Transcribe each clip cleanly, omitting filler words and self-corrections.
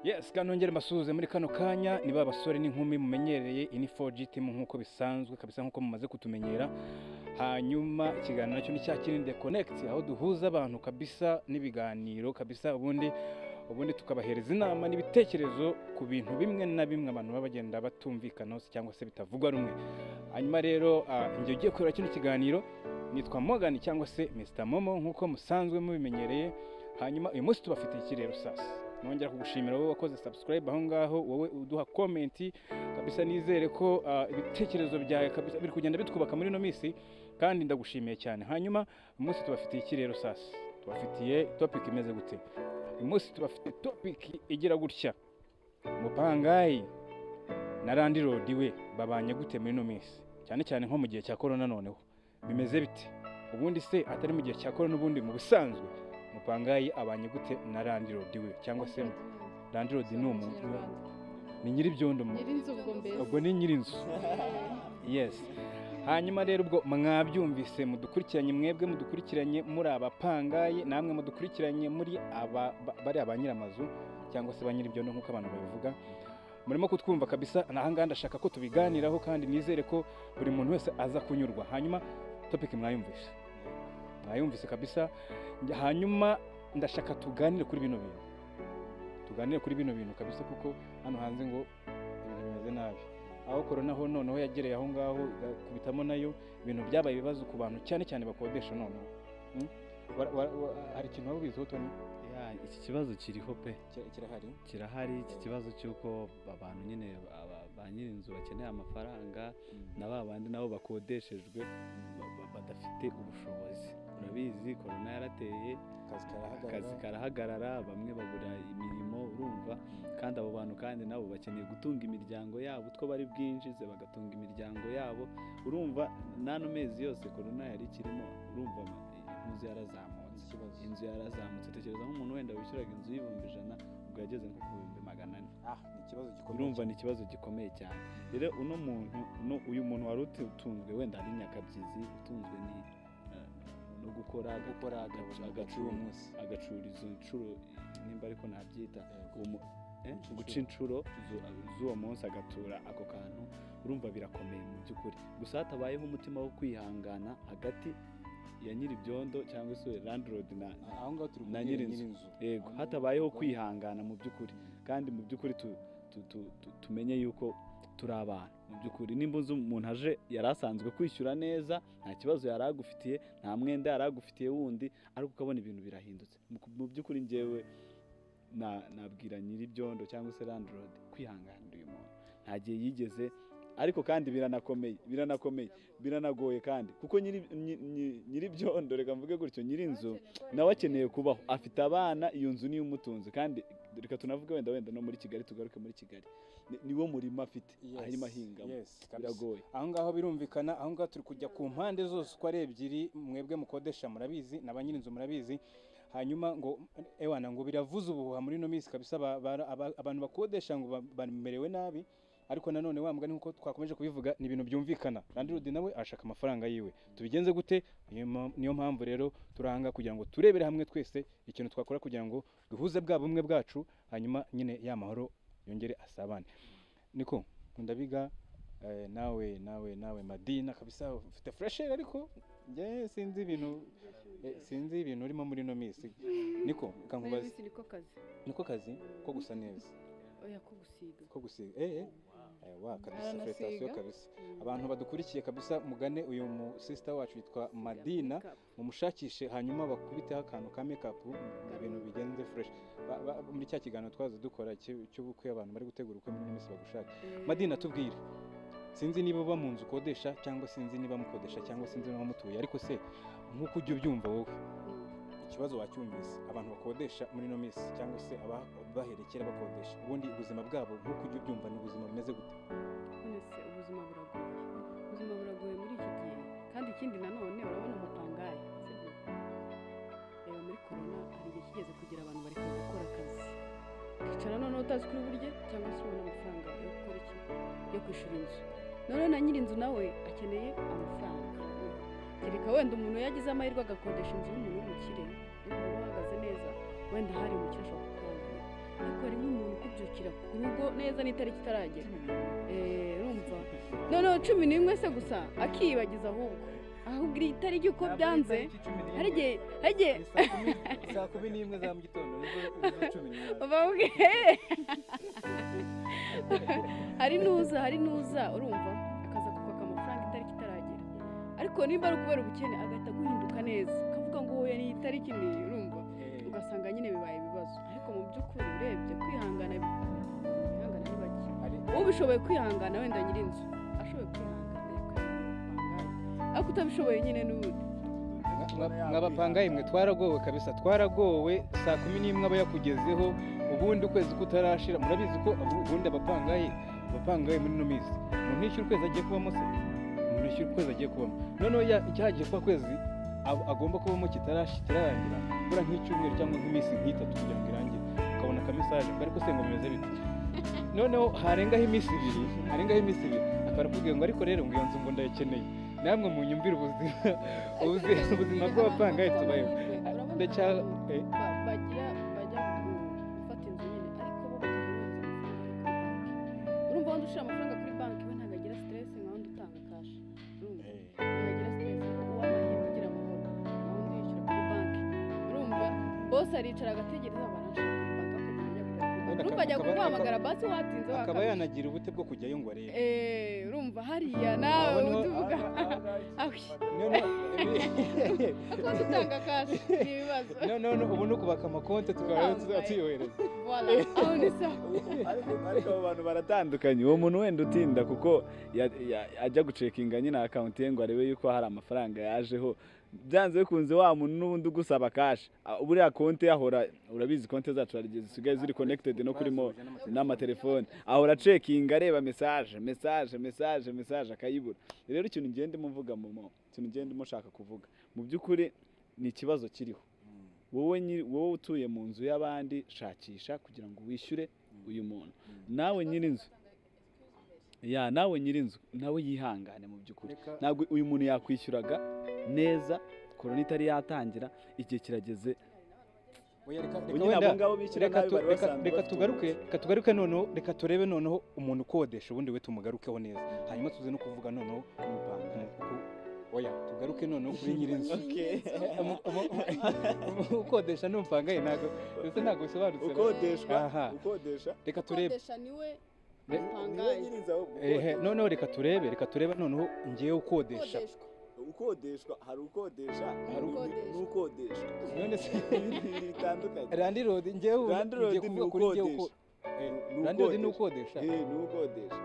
Yes, kanongere mbasuhuze muri kano kanya niba abasore n'inkumi mumenyereye ini 4G team nkuko bisanzwe kabisa nkuko mumaze kutumenyera. Hanyuma ikiganiro nacyo ni cya kininde connect aho duhuza abantu kabisa n'ibiganiro kabisa ubundi tukabahereza inama n'ibitekerezo ku bintu bimwe na bimwe abantu babagenda batumvikana cyangwa se bitavugwa rumwe. Hanyuma rero njye ugiye kureba kino kiganiro nitwa Morgan cyangwa se Mr Momo nkuko musanzwe mubimenyereye. Hanyuma uyu munsi tubafitiye iki rero sasa. Nongera kugushimira wowe wakoze subscribe aho ngaho, wowe uduha comment kabisa, nizere ko ibitekerezo byawe kabisa biri kugenda bitwubaka muri no minsi kandi ndagushimiye cyane. Hanyuma umunsi tubafitiye iki rero sasa, tubafitiye topic imeze gute? Umunsi tubafitiye topic igira gutya: Mupangayi na landlord we babanye gute muri no minsi, cyane cyane nko mu gihe cya corona. Noneho bimeze bite ubundi se atari mu gihe cya corona? Ubundi mu busanzwe Mupangayi abanye gute na landlord we, cyangwa se landlord ni umuntu ni nyiri byondo, ubwo ni nyiri inzu. Yes. Hanyuma rero ubwo mwabyumvise, mudukurikiranye mwebwe mudukurikiranye muri abapangayi, namwe mudukurikiranye muri bari abanyira amazu cyangwa se banyiri byondo nkuko abantu babivuga, murimo kutwumva kabisa. Nahanga ndashaka ko tubiganiraho kandi nizere ko buri muntu wese aza kunyurwa. Hanyuma topic mwayumvise kabisa. Hanyuma ndashaka tuganire kuri bino bintu kabisa, kuko hano hanze ngo ibintu bimeze nabi. Aho corona ho noneho yagereye aho ngaho kubitamo nayo ibintu byabaye ibibazo ku bantu cyane cyane bakodesha. Noneho hari ikintu waba ubiziho Tony? Iki kibazo kiriho pe, kirahari iki kibazo cy'uko abantu nyine ba nyiri inzu bakeneye amafaranga na babandi nabo bakodeshejwe badafite ubushobozi. Urabizi corona yarateye, akazi karahagarara, bamwe babura imirimo, urumva, kandi abo bantu kandi nabo bakeneye gutunga imiryango yabo, utwo bari bwinjize bagatunga imiryango yabo, urumva. Nano mezi yose corona yari kirimo, urumva inzu yarazamutse. Tekereza nk'umuntu wenda wishyuraga inzu y'ibihumbi 100 ubwo yageze nko ku 400. Ni ikibazo gikomeye, urumva ni ikibazo gikomeye cyane. Rero uyu muntu wari utunzwe wenda ari nyakabyizi, utunzwe no gukora agacurizo inshuro, nimba ariko nabyita guca inshuro z'uwo munsi agatura ako kantu, urumva birakomeye mu by'ukuri. Gusa hatabayeho umutima wo kwihangana hagati ya nyiri byondo cyangwa se landlord na nyiri inzu, yego, hatabayeho kwihangana mu by'ukuri, kandi mu by'ukuri tumenye yuko turi abantu mu by'ukuri. Nimba uzi umuntu aje yarasanzwe kwishyura neza, nta kibazo yaragufitiye, nta mwenda yaragufitiye wundi, ariko ukabona ibintu birahindutse, mu by'ukuri njyewe nabwira nyiri byondo cyangwa se landlord kwihanganira uyu muntu, nta gihe yigeze. Ariko kandi biranagoye kandi, kuko nyiri byondo, reka mvuge gutyo, nyiri inzu nawe akeneye kubaho, afite abana, iyo nzu niyo umutunze. Kandi reka tunavuge wenda no muri Kigali, tugaruke muri Kigali, niwo murima afite, arimo ahingamo. Biragoye aho ngaho, birumvikana. Aho ngaho turi kujya ku mpande zose uko ari ebyiri. Mwebwe mukodesha murabizi, na ba nyiri inzu murabizi. Hanyuma ngo ngo biravuze ubuhuha muri no minsi kabisa, abantu bakodesha ngo bamerewe nabi. Ariko nanone wa mugani nkuko twakomeje kubivuga, ni ibintu byumvikana. Landlord nawe ashaka amafaranga yiwe, tubigenze gute? Niyo mpamvu rero turanga kugira ngo turebere hamwe twese ikintu twakora kugira ngo duhuze bwa bumwe bwacu, hanyuma nyine ya mahoro yongere asabane. Niko ndabiga nawe Madina kabisa, ufite fresh air, ariko nge sinzi ibintu urimo muri no minsi. Niko kankubaza, niko kazi ko gusa neza, oya ko gusiga kabisa, felicitations kabisa. Abantu badukurikiye kabisa, mugane uyu mu sister wacu yitwa Madina, mumushakishe, hanyuma bakubiteho akantu ka make up, ibintu bigenze fresh. Muri cya kiganiro twaza dukora cy'ubukwe, abantu bari gutegura ubukwe muri minsi bagushaka. Madina, tubwire, sinzi niba uba mu nzu ukodesha cyangwa sinzi niba mukodesha cyangwa sinzi niba mutuye, ariko se nkuko ujya ubyumva wowe, ikibazo wacyumvise, abantu bakodesha muri no minsi cyangwa se baherekera bakodesha, ubundi ubuzima bwabo nkuko ujya ubyumva ni ubuzima bumeze gute? Ubuzima buragoye muri iki gihe. Kandi ikindi nanone urabona Mupangayi, muri corona hari igihe kigeze kugira abantu bari gukora akazi, ukicara noneho utazi kuri burye cyangwa se ubona amafaranga yo gukora iki, yo kwishyura inzu. Noneho na nyiri inzu nawe akeneye amafaranga. Kereka wenda umuntu yagize amahirwe agakodesha inzu y'umuntu w'umukire, uhagaze neza, wenda hari umukire ashobora kukurangira. Ariko hari nk'umuntu akishyukira ku rugo neza n'itariki itaragera urumva noneho 11 se gusa akiyibagiza ahubwo iri tariki uko byanze hari igihe saa 11 za mu gitondo nizo 11 bavuge hari nuza urumva akaza kukwaka amafaranga itariki itaragera ariko nimba ari ukubera ubukene agahita guhinduka neza akavuga ngo wowe ni itariki ni urumva ugasanga nyine bibaye ibibazo ariko mu by'ukuri urebye kwihangana ni bake ubishoboye kwihangana wenda nyirinzu ashoboye kwihangana ariko utabishoboye nyine n'ubundi mwabapangayi mwe twaragowe kabisa twaragowe saa 11 aba yakugezeho ubundi ukwezi kutarashira murabizi ko ubundi abapangayi muri no minsi umuntu yishyura ukwezi agiye kubamo se umuntu yishyura ukwezi agiye kubamo noneho cyagiye kwa kwezi agomba kubamo kitararangira bura nk'icyumweru cyangwa nk'iminsi nk'itatu kugira ngo irangire ukabona ka message ariko se ngo bimeze bite noneho harengaho iminsi ibiri akarakubwiye ngo ariko rero ngo iyo nzu ngo ndayikeneye namwe munyumvira ubuzima bw'abapangayi tubayeho bajya gufata inzu nyine ariko bo urumva wanda ushira amafaranga kuri banki we ntabwo agira stress nka wanda utanga cash ntabwo agira stress uwamahirwe ugira amahoro nka wanda yishyura kuri banki urumva bose aricara agategereza abanashaka kuri banki urumva ajya kuguhamagara basi watinze akaba yanagira ubute bwo kujyayo ngo arebe urumva hariya nawe utuvuga akonti utanga kashi ni ibibazo none ubu ni ukubaka amakonti tukaba tuyohereza aho ni sawa ariko abo bantu baratandukanye uwo muntu wenda utinda kuko ajya gucekinga nyine akawunti ye ngo arebe yuko hari amafaranga yajeho byanze bikunze wa muntu n'ubundi ugusaba kashi buriya konti yahora urabizi konti zacu hari zisigaye ziri connected no kuri n'amatelefone ahora cekinga areba message akayibura rero ikintu ngende muvuga ikintu ngende mushaka kuvuga mu by'ukuri ni ikibazo kiriho wowe utuye mu nzu y'abandi shakisha kugira ngo wishyure uyu muntu nawe nyirinzu nawe yihangane mu by'ukuri ntabwo uyu muntu yakwishyuraga neza korona itari yatangira igihe kirageze reka tugaruke noneho reka turebe noneho umuntu ukodesha ubundi we tumugarukeho neza hanyuma tuze no kuvuga noneho oya tugaruke noneho kuri nyirinzu ukodesha n'umupangayi ntabwo bisobanutse ukodesha reka turebe noneho reka turebe noneho ngewe ukodeshwa hari ukodesha hari n'ukodeshwa none se bitandukanye randirodi ngewe ngiye kuvuga kuri ngewe randirodi ni ukodesha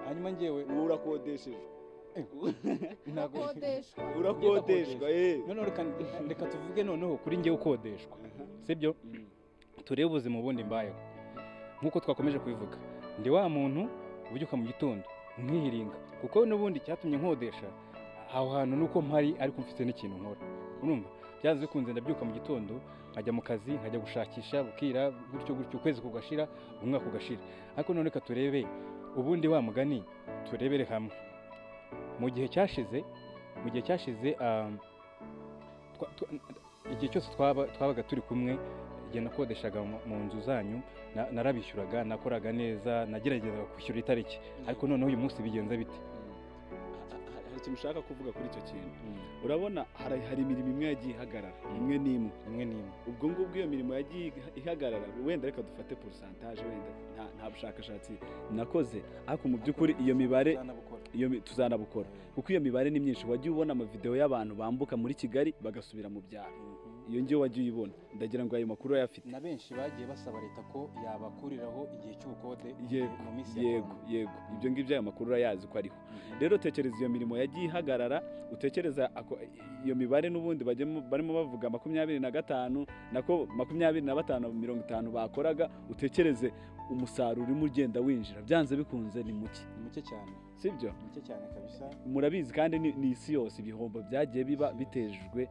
hanyuma ngewe urakodesheje urakodeshwa noneho reka tuvuge noneho kuri ngewe ukodeshwa sibyo turebe ubuzima ubundi mbayeho nk'uko twakomeje kubivuga ndi wa muntu ubyuka mu gitondo nkihiringa kuko n'ubundi cyatumye nkodesha aho hantu nuko mpari ariko mfite n'ikintu nkora urumva byaze bikunze ndabyuka mu gitondo nkajya mu kazi nkajya gushakisha bukira gutyo ukwezi kugashira umwaka ugashira ariko none reka turebe ubundi wa mugani turebere hamwe mu gihe cyashize igihe cyose twabaga turi kumwe igihe nakodeshaga mu nzu zanyu narabishyuraga nakoraga neza nageragezaga kwishyura itariki ariko noneho uyu munsi bigenze bite ikintu ushaka kuvuga kuri icyo kintu urabona hari imirimo imwe yagiye ihagarara imwe n'imwe ubwo ngubwo iyo mirimo yagiye ihagarara wenda reka dufate pourcentage wenda nta bushakashatsi nakoze ariko mu by'ukuri iyo mibare tuzanabukora kuko iyo mibare ni myinshi wagiye ubona amavideo y'abantu bambuka muri Kigali bagasubira mu byaro iyo ngiyo wagiye uyibona ndagira ngo ayo makuru yafite na benshi bagiye basaba leta ko yabakuriraho igihe cy'ubukode mu minsi yego ibyo ngibyo ayo makuru urayazi ko ariho rero tekereza iyo mirimo yagiye ihagarara utekereza iyo mibare n'ubundi barimo bavuga 25 nako 25 50 bakoraga utekereze umusaruro urimo ugenda winjira byanze bikunze ni muke cyane sibyo muke cyane kabisa murabizi kandi ni isi yose ibihombo byagiye biba bitejwe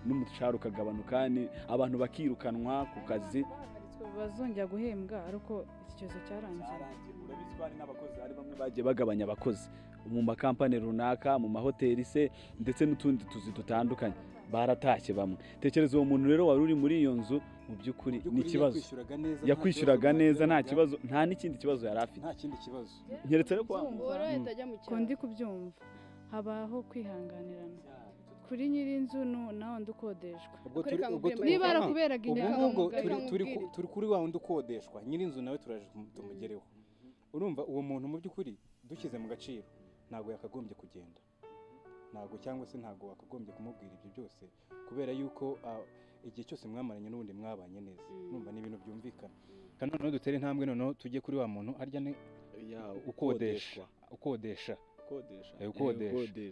n'umushahara ukagabanuka abantu bakirukanwa ku kazi bazongera guhembwa ariko iki kibazo cyarangiye urabizi ko hari n'abakozi hari bamwe bagiye bagabanya abakozi mu makampani runaka mu mahoteli se ndetse n'utundi tuzi dutandukanye baratashye bamwe tekereza uwo muntu rero wari uri muri iyo nzu mu by'ukuri Mu ni by'ukuri ikibazo yakwishyuraga neza nta kibazo nta n'ikindi kibazo yari afite nta kindi kibazo nkeretse rero ko worohita ajya mu ko cyaro ndi kubyumva habaho kwihanganirana kuri nyir'inzu na wundi ukodeshwa ubwo Reka nkubwire turi- niba Reka arakuberaga ubwo inyama ngubwo Reka turi nkubwire. kuri wa wundi ukodeshwa nyir'inzu nawe turaje tumugereho urumva uwo muntu mu by'ukuri dushyize mu gaciro ntabwo yakagombye kugenda ntabwo cyangwa se ntabwo wakagombye kumubwira ibyo byose kubera yuko igihe cyose mwamaranye n'ubundi mwabanye neza numva ni ibintu byumvikana kandi noneho dutere intambwe noneho tujye kuri wa muntu arya ukodesha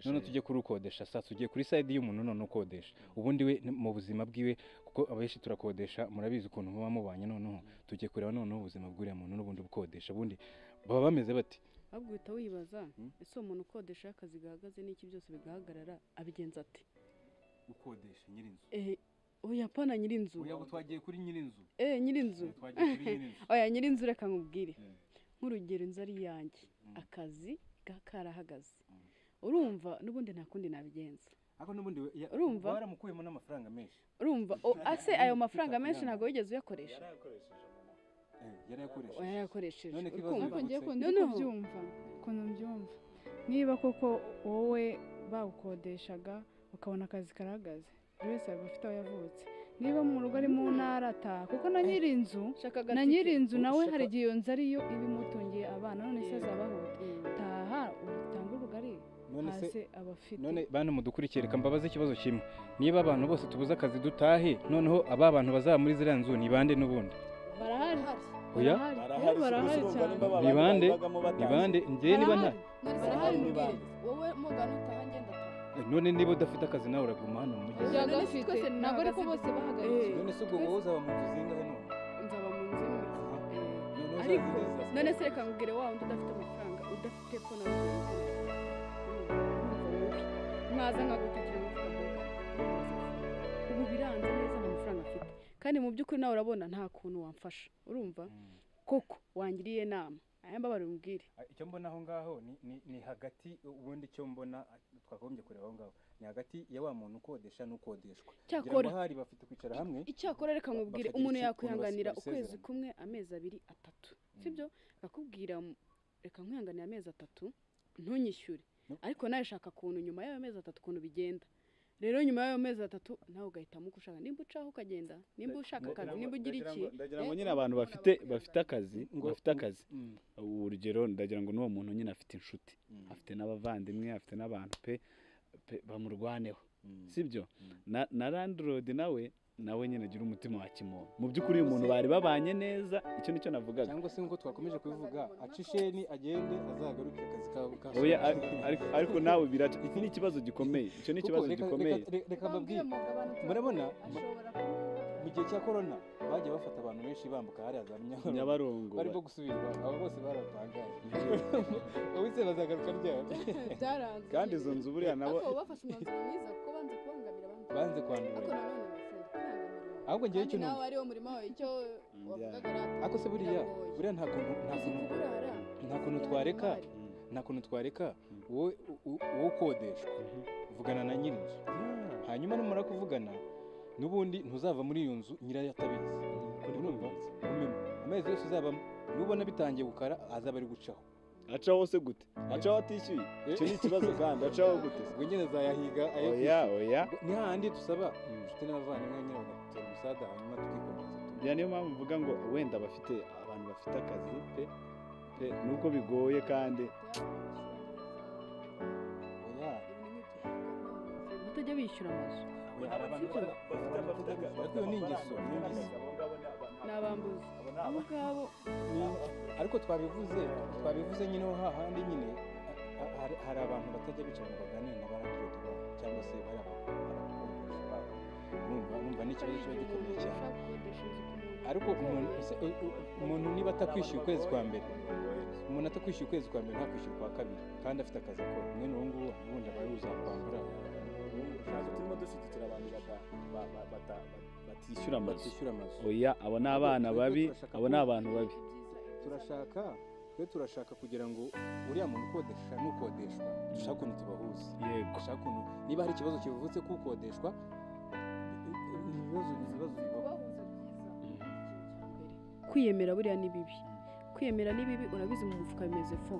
noneho tujye kuri ukodesha saa tugiye kuri side y'umuntu none ukodesha ubundi we mu buzima bwiwe kuko abenshi turakodesha murabizi ukuntu muba mubanye noneho tujye kureba noneho ubuzima bw'uriya muntu n'ubundi ukodesha ubundi baba bameze bati ahubwo uhita wibaza ese uwo muntu ukodesha akazi gahagaze n'iki byose bigahagarara abigenza ati ukodesha nyir'inzu oya pana nyir'inzu ubu twagiye kuri nyir'inzu nyir'inzu twagiye kuri nyir'inzu oya nyir'inzu reka nkubwire nk'urugero inzu ari iyanjye akazi karahagaze urumva n'ubundi nta kundi nabigenza ariko n'ubundi urumva waramukuyemo n'amafaranga menshi urumva ase ayo mafaranga menshi ntabwo wigeze uyakoresha yarayakoresheje None uri ikibazo kumva? ariko ngiye ko ndi Noneho- kubyumva ukuntu mbyumva niba koko wowe bawukodeshaga ukabona akazi karahagaze buri wese aba afite aho yavutse niba mu rugo ari mu ntara ataha kuko na nyir'inzu na nyir'inzu nawe hari igihe iyo nzu ariyo iba imutungiye abana none se azabahuta taha utange ubugari hasi abafite none bana mudukurikire reka mbabaze ikibazo kimwe niba abantu bose tubuze akazi dutahe noneho aba bantu bazaba muri ziriya nzu ni bande n'ubundi barahari oya barahari cyane ni bande ni bande njyewe niba nta barahari mbwire wowe mugana utaha ngenda ataha none niba udafite akazi nawe uraguma hano mu mujyi Yaga afite ntabwo ariko bose bahagaritse none se ubwo wowe uzaba mu nzu zingahe none nzaba mu nzu imwe noneho ariko uzazigeza none se reka nkubwire wa wundi udafite amafaranga udafite ko nawe mwaza nkagutekera umufuka mboga ubu biranze neza nta mafaranga afite kandi mu by'ukuri nawe urabona nta kuntu wamfasha urumva koko wangiriye inama aya mbabare umbwire icyo mbona aho ngaho ni hagati ubundi icyo mbona twagombye kureba aho ngaho ni hagati ya wa muntu ukodesha n'ukodeshwa cyakora hari bafite kwicara hamwe icyakora reka nkubwire umuntu yakwihanganira ukwezi kumwe amezi abiri atatu sibyo akakubwira reka nkwihanganira amezi atatu ntunyishyure ariko nawe shaka ukuntu nyuma y'ayo mezi atatu ukuntu bigenda rero nyuma y'ayo mezi atatu nawe ugahitamo uko ushaka nimba ucaho ukagenda nimba ushaka akazi nimba ugira iki ndagira ngo nyine abantu bafite akazi urugero ndagira ngo n'uwo muntu nyine afite inshuti afite n'abavandimwe afite n'abantu pe bamurwaneho sibyo na landlord nawe nyine agira umutima wa kimuntu mu by'ukuri uyu muntu bari babanye neza icyo nicyo navugaga cyangwa se nk'uko twakomeje kubivuga aca isheni agende azagaruke akazi ka oya ariko nawe biraca iki ni ikibazo gikomeye icyo ni ikibazo gikomeye reka mbabwire murabona mu gihe cya corona bagiye bafata abantu benshi bambuka hariya za Nyabarongo barimo gusubirwa abo bose baratangaje wowe se bazagaruka ryari byaranze kandi izo nzu buriya nabo bafashe umwanzuro mwiza kuko banze kubangamira abandi banze kwandura ariko nanone amafaranga ahubwo ngewe icyo nawe ariwo murimo wawe icyo wavugaga ariko se buriya nta kuntu twareka wowe ukodeshwa uvugana na nyir'inzu hanyuma numara kuvugana n'ubundi ntuzava muri iyo nzu nyirayo atabizi urumva amezi yose uzabamo nubona bitangiye gukara azaba ari gucaho acaho se gute acaho atishyuye icyo ni ikibazo kandi acaho gute ubwo nyine azayahiga oya ni hahandi dusaba inshuti n'abavandimwe nyine bagatera umusada hanyuma tukikomeza niyo mpamvu mvuga ngo wenda abantu bafite akazi pe nubwo bigoye kandi batajya bishyura amazu iyo ni ingeso ni abambuzi abo ngabo ariko twabivuze nyine ho hahandi nyine hari abantu batajya bicara ngo baganire na barakiroti babo cyangwa se bari abakodesha babo numva ni ikibazo kiba gikomeye cyane ariko umuntu niba atakwishyuye ukwezi kwa mbere ntakwishyura kwa kabiri kandi afite akazi akora mwene uwo nguwo ubundi aba yuzakwambura turimo dushyigikira abantu batishyura amazu oya abo ni abana babi abo ni abantu babi turashaka kugira ngo uriya muntu ukodesha n'ukodeshwa dushaka ukuntu tubahuza yego niba hari ikibazo kivutse k'ukodeshwa ibibazo kwiyemera buriya ni bibi, kwiyemera ni bibi, urabizi mu mufuka bimeze fo,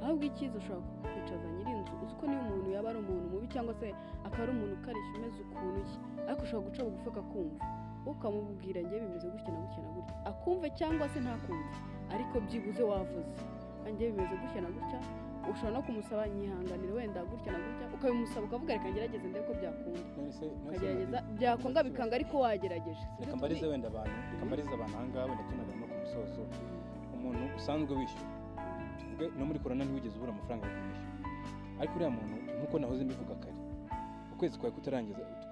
ahubwo icyiza ushobora kwicaza nyir'inzu, uzi ko niyo umuntu yaba ari umuntu mubi cyangwa se akaba ari umuntu ukarishya umeze ukuntu ye, ariko ushobora guca bugufi akakumva, ukamubwira njye bimeze gutya na gutya na gutya, akumve cyangwa se ntakumve, ariko byibuze wavuze njye bimeze gutya na gutya, ushobora no kumusaba nyihanganire wenda gutya na gutya, ukabimusaba ukavuga reka ngerageze ndebe ko byakunda, ukagerageza byakunda bikanga ariko wagerageje. Reka mbarize wenda abantu, reka mbarize abantu aha ngaha wenda tunagana no ku musozo, umuntu usanzwe wishyura tuvuge no muri korona ntiwigeze ubura amafaranga yo kumwishyura, ariko uriya muntu nk'uko nahoze mbivuga kare, ukwezi kwawe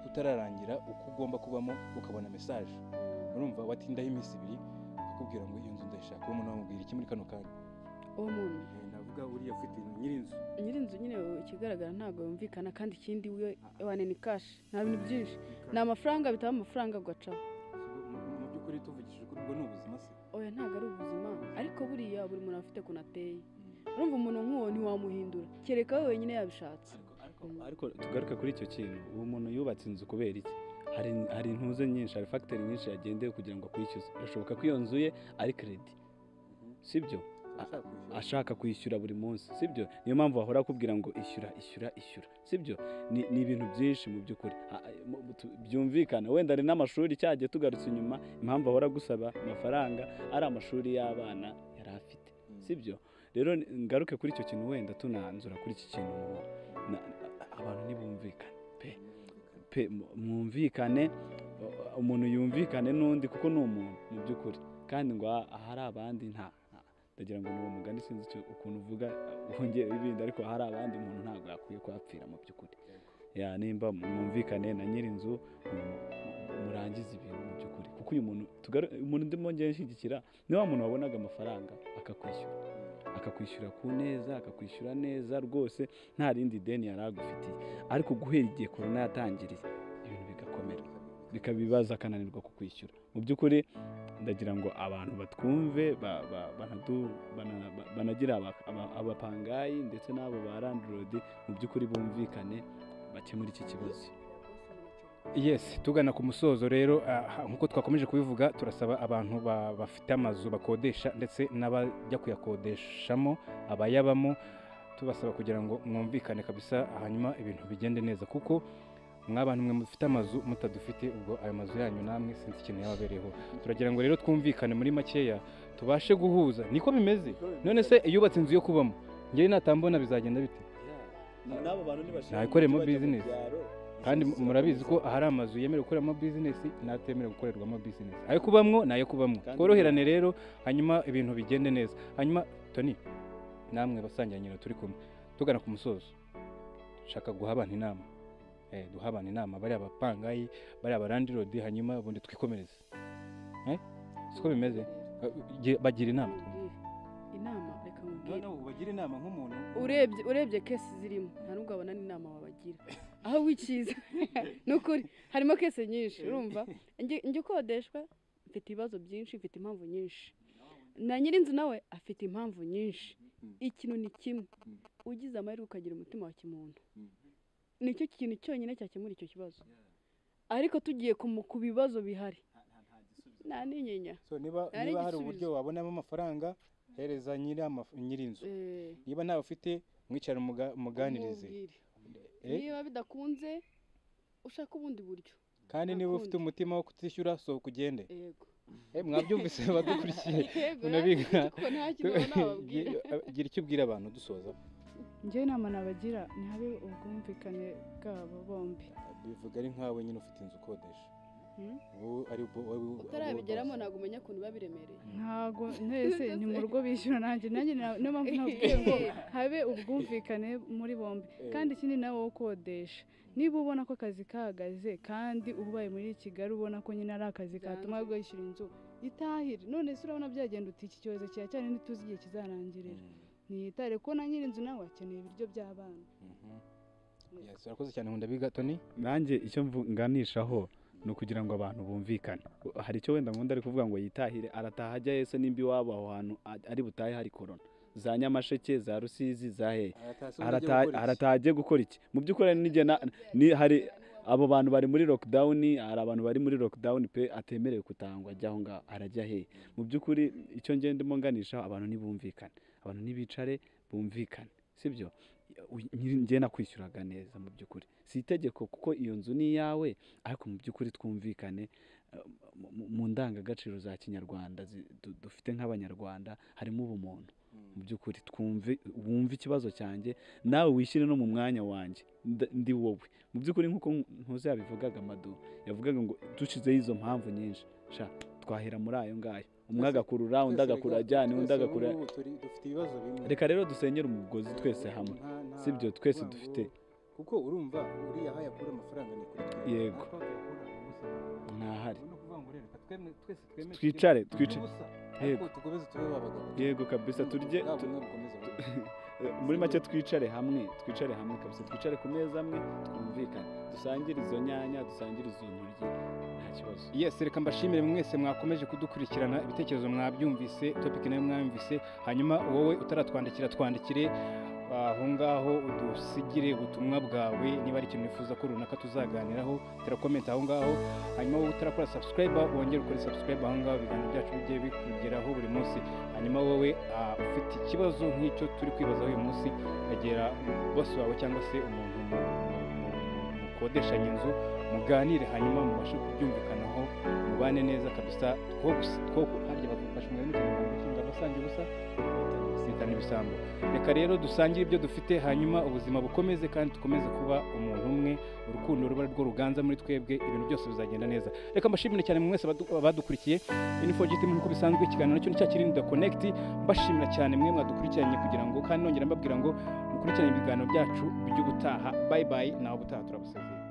kutararangira uko ugomba kubamo ukabona mesaje, urumva watindaho iminsi 2 akakubwira ngo iyo nzu ndayishaka, uwo muntu wamubwira iki muri kano kanya? Uwo muntu navuga uriya ufite nyir'inzu nyine ikigaragara ntabwo yumvikana, kandi ikindi wane ni kashi, nta bintu byinshi, ni amafaranga, bitaba amafaranga ugacaho. Mu by'ukuri tuvugishije ukuri ubwo ni ubuzima se? Oya ntabwo ari ubuzima, ariko buriya buri muntu afite ukuntu ateye, urumva umuntu nk'uwo ntiwamuhindura kereka we wenyine yabishatse. Ariko tugaruke kuri icyo kintu, uwo muntu yubatse inzu kubera iki? Hari intuze nyinshi, hari fagiteri nyinshi yagendeye kugira ngo akwishyuze. Birashoboka ko iyo nzu ye ari kredi, sibyo? Ashaka kwishyura buri munsi, sibyo? Niyo mpamvu bahora akubwira ngo ishyura, sibyo? Ni ibintu byinshi mu by'ukuri byumvikana. Wenda ari n'amashuri cyagiye tugarutse inyuma, impamvu ahora gusaba amafaranga ari amashuri y'abana yari afite, sibyo? Rero ngaruke kuri icyo kintu, wenda tunanzura kuri iki kintu, abantu ntibumvikane pe, mwumvikane, umuntu yumvikane n'undi kuko ni umuntu mu by'ukuri, kandi ngo ahari abandi ndagira ngo n'uwo mugani sinzi ukuntu uvuga wongera ibindi, ariko ahari abandi umuntu ntabwo yakwiye kuhapfira mu by'ukuri. Nimba mwumvikane na nyir'inzu murangize ibintu mu by'ukuri, kuko uyu umuntu ndimo ngenda nshyigikira ni wa muntu wabonaga amafaranga akakwishyura ku neza, akakwishyura neza rwose nta rindi deni yari agufitiye, ariko guhera igihe korona yatangiriye ibintu bigakomera bikabibaza akananirwa kukwishyura. Mu by'ukuri ndagira ngo abantu batwumve, banagira abapangayi ndetse n'abo ba landlord, mu by'ukuri bumvikane bakemura iki kibazo. Yes, tugana ku musozo rero, nkuko twakomeje kubivuga, turasaba abantu bafite amazu bakodesha ndetse n'abajya kuyakodeshamo, abayabamo, tubasaba kugira ngo mwumvikane kabisa, hanyuma ibintu bigende neza, kuko mw'abantu mwe mufite amazu mutadufite, ubwo ayo mazu yanyu namwe sinzi ikintu yababereyeho. Turagira ngo rero twumvikane muri makeya, tubashe guhuza, niko bimeze. None se yubatse inzu yo kubamo, njyewe natambona bizagenda bite? N'abo bantu nayikoremo business, kandi murabizi ko ahari amazu yemerewe gukoreramo business n'atemerewe gukorerwamo business. Ayo kubamwo nayo kubamwo, tworoherane rero, hanyuma ibintu bigende neza. Hanyuma Tony, namwe basangira nyina turi kumwe, tugana ku musozo, shaka guha abantu inama, duha abantu inama, bari abapangayi, bari abarandlord, hanyuma ubundi twikomereze. Siko bimeze? Bagira inama reka mubwire. No, bagira inama nk'umuntu urebye kesi zirimo, nta nubwo abona n'inama wabagira, aho wikiza nukuri harimo kesi nyinshi, urumva njye ukodeshwa mfite ibibazo byinshi, mfite impamvu nyinshi, na nyir'inzu nawe afite impamvu nyinshi. Ikintu ni kimwe, ugize amahirwe ukagira umutima wa kimuntu, nicyo kintu cyonyine cyakemura icyo kibazo, ariko tugiye ku bibazo bihari nta n'inyinya. So niba hari uburyo wabonamo amafaranga, hereza nyir'inzu, niba nawe ufite mwicara muganirize, niba bidakunze ushaka ubundi buryo, kandi niba ufite umutima wo kutishyura so kugende. Mwabyumvise badukurikiye, unabiga gira icyo ubwira abantu dusoza. Njye inama nabagira ni habe ubwumvikane bwabo bombi. Bivuga ari nkawe nyine ufite inzu ukodesha, utarabigeramo ntabwo umenya ukuntu biba biremereye. Ntabwo ntese ni mu rugo bishyura, nanjye niyo mpamvu nabwiye ngo habe ubwumvikane muri bombi. Kandi ikindi nawe ukodesha, niba ubona ko akazi kahagaze kandi ubaye muri Kigali ubona ko nyine ari akazi katuma wishyura inzu, itahire. None se urabona byagenda uti iki cyorezo cyane ntituzi igihe kizarangirira, niyitare ko na nyir'inzu nawe akeneye ibiryo by'abana. Yes, urakoze cyane nkunda biga Tony. Nanjye icyo nganishaho ni ukugira ngo abantu bumvikane. Hari icyo wenda nkunda ari kuvuga ngo yitahire, arataha ajya yese nimba iwabo aho hantu ari butahe hari korona, za Nyamasheke, za Rusizi, za he arataha ajye gukora iki? Mu by'ukuri abo bantu bari muri lockdown, hari abantu bari muri lockdown pe atemerewe kutangwa ajya aho ngaho, arajya he? Mu by'ukuri icyo ndimo nganisha abantu ntibumvikane, abantu ntibicare bumvikane, sibyo? Njye nakwishyuraga neza mu by'ukuri, si itegeko kuko iyo nzu ni iyawe, ariko mu by'ukuri twumvikane mu ndangagaciro za kinyarwanda dufite nk'abanyarwanda, harimo ubumuntu. Mu by'ukuri wumve ikibazo cyanjye, nawe wishyire no mu mwanya wanjye, ndi wowe. Mu by'ukuri nk'uko ntuzi yabivugaga Madu, yavugaga ngo dushyizeho izo mpamvu nyinshi, twahera muri ayo ngayo, umwe agakurura undi agakura ajyana undi agakura. Reka rero dusenyere umugozi twese hamwe, sibyo? Twese dufite, kuko urumva uriya aho yakura amafaranga ni kuri twe. Yego, ntahari. Twicare Yego, tukomeze tube babagabo. yego kabisa, turye muri make twicare hamwe kabisa, twicare ku meza amwe twumvikane, dusangire izo nyanya, dusangire izo ntoryi, nta kibazo. Yes, reka mbashimire mwese mwakomeje kudukurikirana, ibitekerezo mwabyumvise, topic nayo mwamvise. Hanyuma wowe utaratwandikira, twandikire aho ngaho udusigire ubutumwa bwawe, niba ari ikintu wifuza ko runaka tuzaganiraho, tera comment aho ngaho. Hanyuma wowe utarakora subscribe, wongere ukore subscribe aho ngaho, ibiganiro byacu bigiye bikugeraho buri munsi. Hanyuma wowe ufite ikibazo nk'icyo turi kwibazaho uyu munsi, egera boss wawe cyangwa se umuntu mukodeshanya inzu, muganire, hanyuma mubashe kubyumvikanaho, mubane neza kabisa. Harya bashimwe n'ikintu abasangiye ubusa bitana ibisambo. Reka rero dusangire ibyo dufite, hanyuma ubuzima bukomeze kandi dukomeze kuba umuntu umwe, urukundo ruba rwo ruganza muri twebwe, ibintu byose bizagenda neza. Reka mbashimire cyane mwese badukurikiye. Info-GT nk'uko bisanzwe, ikiganiro cyo ni cya kirindi connect. Mbashimira cyane mwe mwadukurikiranye, kugira ngo kandi nongera mbabwira ngo mukurikirane ibiganiro byacu by'ubutaha. Bye bye, naho ubutaha turabasezeye.